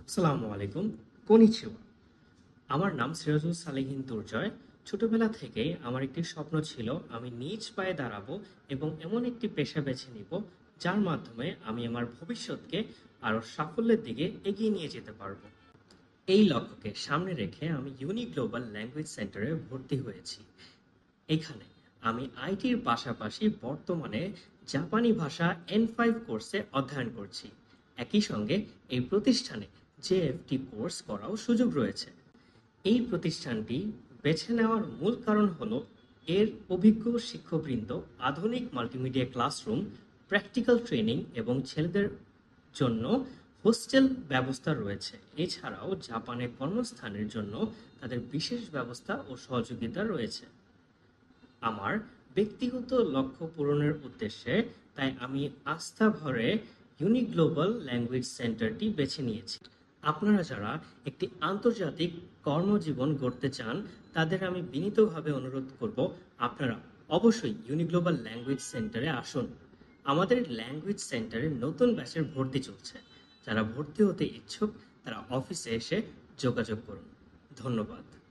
আসসালামু আলাইকুম। কনিচিওয়া। আমার নাম সিরাজুল সালেহীন দুর্জয়। ছোটবেলা থেকেই আমার একটি স্বপ্ন ছিল আমি নিজ পায়ে দাঁড়াবো এবং এমন একটি পেশা বেছে নিব যার মাধ্যমে আমি আমার ভবিষ্যৎকে আরো সাফল্যের দিকে এগিয়ে নিয়ে যেতে পারবো। এই লক্ষ্যকে সামনে রেখে আমি ইউনিক গ্লোবাল ল্যাঙ্গুয়েজ সেন্টারে ভর্তি হয়েছি। এখানে আমি আইটির পাশাপাশি বর্তমানে জাপানি ভাষা N5 কোর্সে অধ্যয়ন করছি। একই সঙ্গে এই প্রতিষ্ঠানে জেএফটি কোর্স করাও সুযোগ রয়েছে। এই প্রতিষ্ঠানটি বেছে নেওয়ার মূল কারণ হলো এর অভিজ্ঞ শিক্ষকবৃন্দ, আধুনিক মাল্টিমিডিয়া ক্লাসরুম, প্র্যাকটিক্যাল ট্রেনিং এবং ছেলেদের জন্য হোস্টেল ব্যবস্থা রয়েছে। এছাড়াও জাপানে কর্মস্থানের জন্য তাদের বিশেষ ব্যবস্থা ও সহযোগিতা রয়েছে। আমার ব্যক্তিগত লক্ষ্য পূরণের উদ্দেশ্যে তাই আমি আস্থা ভরে ইউনিক গ্লোবাল ল্যাঙ্গুয়েজ সেন্টারটি বেছে নিয়েছি। আপনারা যারা একটি আন্তর্জাতিক কর্মজীবন গড়তে চান তাদের আমি বিনীতভাবে অনুরোধ করব আপনারা অবশ্যই ইউনিক গ্লোবাল ল্যাঙ্গুয়েজ সেন্টারে আসুন। আমাদের ল্যাঙ্গুয়েজ সেন্টারে নতুন ব্যাচের ভর্তি চলছে। যারা ভর্তি হতে ইচ্ছুক তারা অফিসে এসে যোগাযোগ করুন। ধন্যবাদ।